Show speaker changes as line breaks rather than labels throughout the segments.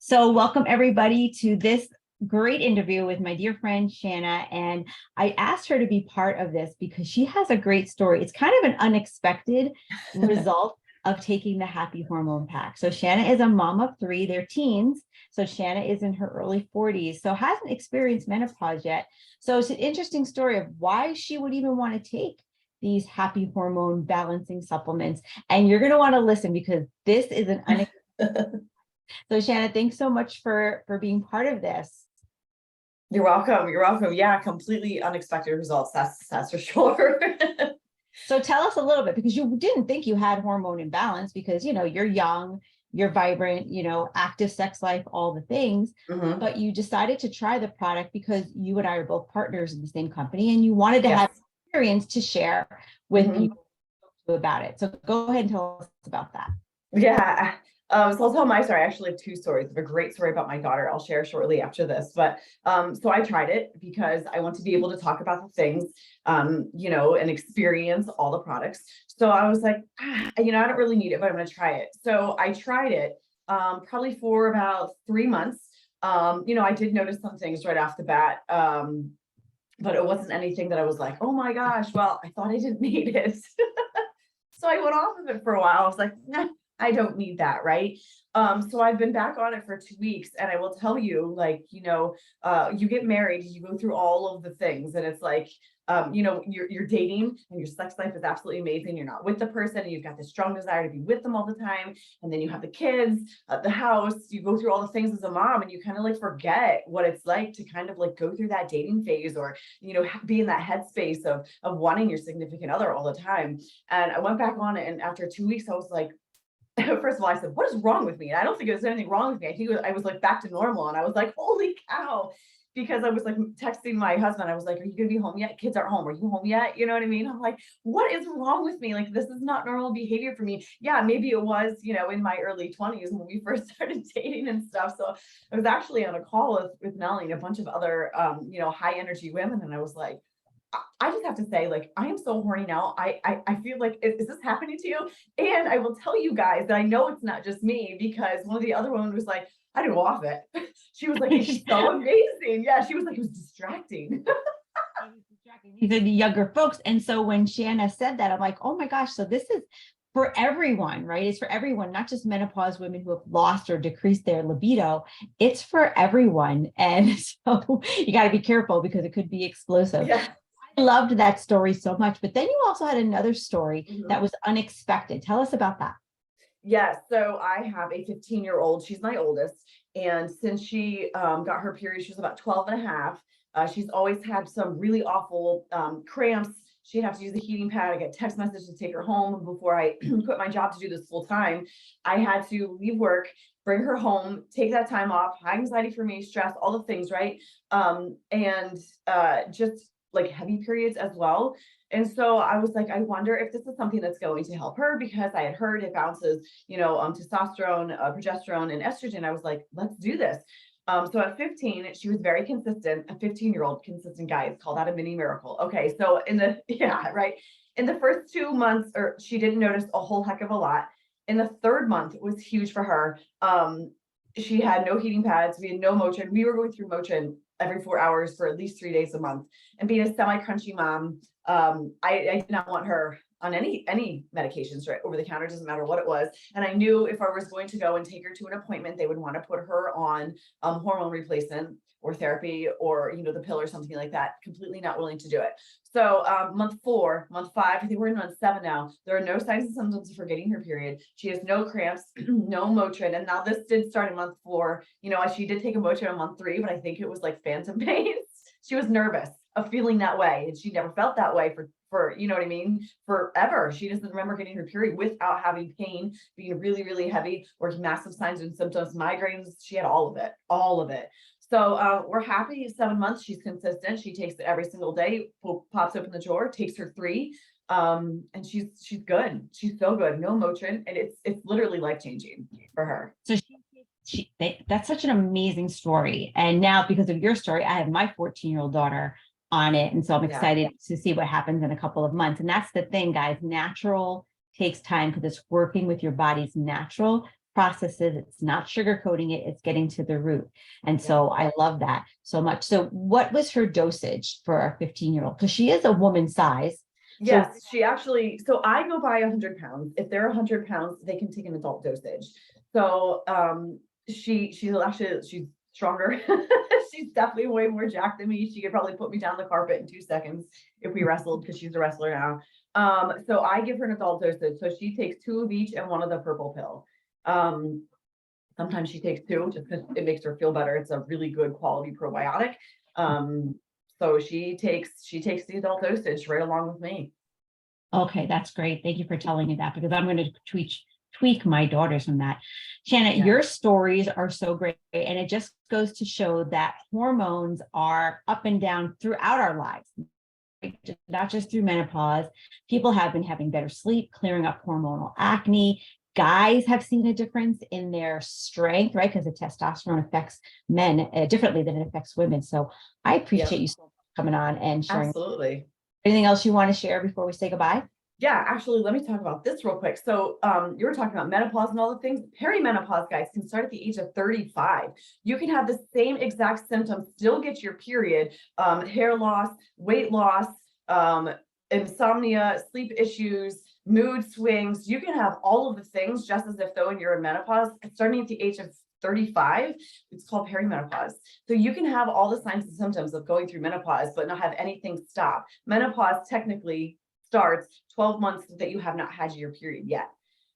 So welcome everybody to this great interview with my dear friend Shanna. And I asked her to be part of this because she has a great story. It's kind of an unexpected result of taking the Happy Hormone Pack. So Shanna is a mom of three, they're teens. So Shanna is in her early 40s, so hasn't experienced menopause yet. So it's an interesting story of why she would even want to take these happy hormone balancing supplements. And you're going to want to listen because this is an unexpected. So Shanna, thanks so much for being part of this.
You're welcome. You're welcome. Yeah, completely unexpected results. That's for sure.
So tell us a little bit, because you didn't think you had hormone imbalance because, you're young, you're vibrant, active sex life, all the things, but you decided to try the product because you and I are both partners in the same company and you wanted to have experience to share with people about it. So go ahead and tell us about that.
Yeah. So I'll tell my story. I actually have two stories. I have a great story about my daughter I'll share shortly after this. But so I tried it because I want to be able to talk about the things, and experience all the products. So I was like, I don't really need it, but I'm going to try it. So I tried it probably for about 3 months. I did notice some things right off the bat. But it wasn't anything that I was like, oh my gosh, well, I thought I didn't need it. So I went off of it for a while. I was like, nah, I don't need that, right? So I've been back on it for 2 weeks, and I will tell you, you get married, you go through all of the things, and it's like, you're dating, and your sex life is absolutely amazing. You're not with the person, and you've got this strong desire to be with them all the time, and then you have the kids, the house. You go through all the things as a mom, and you kind of like forget what it's like to kind of like go through that dating phase, or be in that headspace of wanting your significant other all the time. And I went back on it, and after 2 weeks, I was like, first of all, I said, what is wrong with me? And I don't think there's anything wrong with me. I think I was like back to normal. And I was like, holy cow. Because I was like texting my husband. I was like, are you going to be home yet? Kids aren't home. Are you home yet? You know what I mean? I'm like, what is wrong with me? Like, this is not normal behavior for me. Yeah, maybe it was, in my early 20s when we first started dating and stuff. So I was actually on a call with Melanie and a bunch of other, high energy women. And I was like, I just have to say, like, I am so horny now. I feel like, is this happening to you? And I will tell you guys that I know it's not just me, because one of the other women was like, I didn't go off it. She was like, it's so amazing. Yeah, she was like, it was distracting.
These are the younger folks. And so when Shanna said that, I'm like, oh my gosh, so this is for everyone, right? It's for everyone, not just menopause women who have lost or decreased their libido. It's for everyone. And so you got to be careful because it could be explosive.
Yeah.
I loved that story so much. But then you also had another story that was unexpected. Tell us about that.
Yeah, so I have a 15-year-old. She's my oldest. And since she got her period, she was about 12 and a half. She's always had some really awful cramps. She'd have to use the heating pad. I get text message to take her home before I quit my job to do this full time. I had to leave work, bring her home, take that time off, high anxiety for me, stress, all the things, right? And just like heavy periods as well. And so I was like, I wonder if this is something that's going to help her, because I had heard it bounces, testosterone, progesterone, and estrogen. I was like, let's do this. So at 15, she was very consistent. A 15-year-old consistent guy, call that a mini miracle. Okay, so in the first 2 months, or she didn't notice a whole heck of a lot. In the third month, it was huge for her. She had no heating pads. We had no Motrin. We were going through Motrin every 4 hours for at least 3 days a month. And being a semi-crunchy mom, I did not want her on any medications, right, over the counter, doesn't matter what it was. And I knew if I was going to go and take her to an appointment, they would want to put her on hormone replacement or therapy, or the pill or something like that. Completely not willing to do it. So month 4, month 5, I think we're in month 7 now. There are no signs and symptoms of her getting her period. She has no cramps, no Motrin. And now this did start in month 4. She did take a Motrin in month 3, but I think it was like phantom pains. She was nervous of feeling that way, and she never felt that way for you know what I mean, forever. She doesn't remember getting her period without having pain, being really, really heavy, or massive signs and symptoms, migraines. She had all of it. So we're happy. 7 months, she's consistent. She takes it every single day, pops open the drawer, takes her 3, and she's good. She's so good. No Motrin, and it's literally life-changing for her.
So that's such an amazing story. And now, because of your story, I have my 14-year-old daughter on it. And so I'm excited to see what happens in a couple of months. And that's the thing, guys. Natural takes time because it's working with your body's natural processes. It's not sugarcoating it. It's getting to the root. And so I love that so much. So what was her dosage for our 15-year-old? Because she is a woman size.
Yes, she actually, so I go by 100 pounds. If they're 100 pounds, they can take an adult dosage. So she's stronger. She's definitely way more jacked than me. She could probably put me down the carpet in 2 seconds if we wrestled, because she's a wrestler now. So I give her an adult dosage. So she takes 2 of each and 1 of the purple pill. Sometimes she takes 2 just because it makes her feel better. It's a really good quality probiotic. So she takes the adult dosage right along with me.
Okay, that's great. Thank you for telling me that, because I'm going to tweak my daughters on that. Shanna, your stories are so great. And it just goes to show that hormones are up and down throughout our lives, right? Not just through menopause. People have been having better sleep, clearing up hormonal acne. Guys have seen a difference in their strength, right? Because the testosterone affects men differently than it affects women. So I appreciate you so much coming on and sharing.
Absolutely.
Anything else you want to share before we say goodbye?
Yeah, actually, let me talk about this real quick. So you were talking about menopause and all the things. Perimenopause, guys, can start at the age of 35. You can have the same exact symptoms, still get your period, hair loss, weight loss, insomnia, sleep issues, mood swings. You can have all of the things just as if though you're in menopause. Starting at the age of 35, it's called perimenopause. So you can have all the signs and symptoms of going through menopause, but not have anything stop. Menopause technically starts 12 months that you have not had your period yet.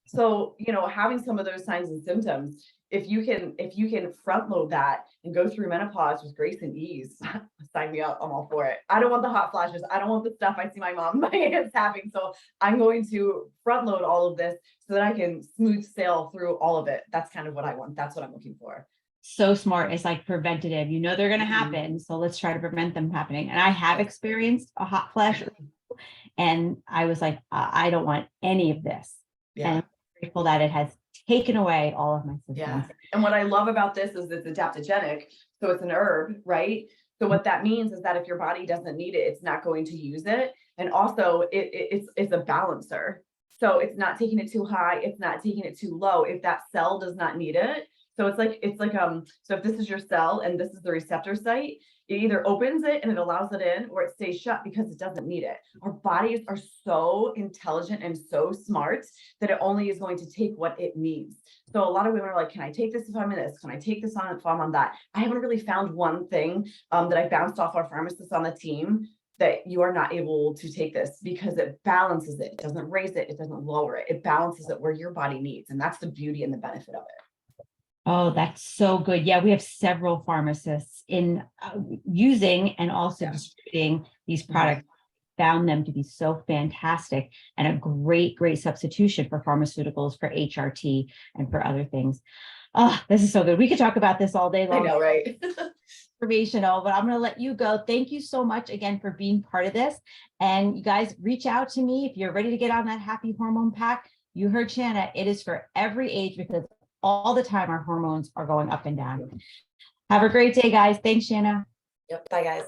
So, having some of those signs and symptoms, if you can front load that and go through menopause with grace and ease, sign me up. I'm all for it. I don't want the hot flashes. I don't want the stuff I see my mom, my aunt's having. So I'm going to front load all of this so that I can smooth sail through all of it. That's kind of what I want. That's what I'm looking for.
So smart. It's like preventative. They're going to happen. So let's try to prevent them happening. And I have experienced a hot flash, and I was like, I don't want any of this.
Yeah.
And I'm grateful that it has taken away all of my symptoms.
Yeah. And what I love about this is it's adaptogenic. So it's an herb, right? So what that means is that if your body doesn't need it, it's not going to use it. And also it's a balancer. So it's not taking it too high. It's not taking it too low. If that cell does not need it. So it's like, so if this is your cell and this is the receptor site, it either opens it and it allows it in, or it stays shut because it doesn't need it. Our bodies are so intelligent and so smart that it only is going to take what it needs. So a lot of women are like, can I take this if I'm in this? Can I take this on if I'm on that? I haven't really found one thing that I bounced off our pharmacists on the team that you are not able to take this, because it balances it. It doesn't raise it. It doesn't lower it. It balances it where your body needs. And that's the beauty and the benefit of it.
Oh, that's so good. Yeah, we have several pharmacists in using and also distributing these products. Found them to be so fantastic and a great, great substitution for pharmaceuticals, for HRT, and for other things. Oh, this is so good. We could talk about this all day long.
I know, right?
Informational, but I'm going to let you go. Thank you so much again for being part of this. And you guys reach out to me if you're ready to get on that Happy Hormone Pack. You heard Shanna. It is for every age, because all the time our hormones are going up and down. Have a great day, guys. Thanks, Shanna.
Yep. Bye, guys.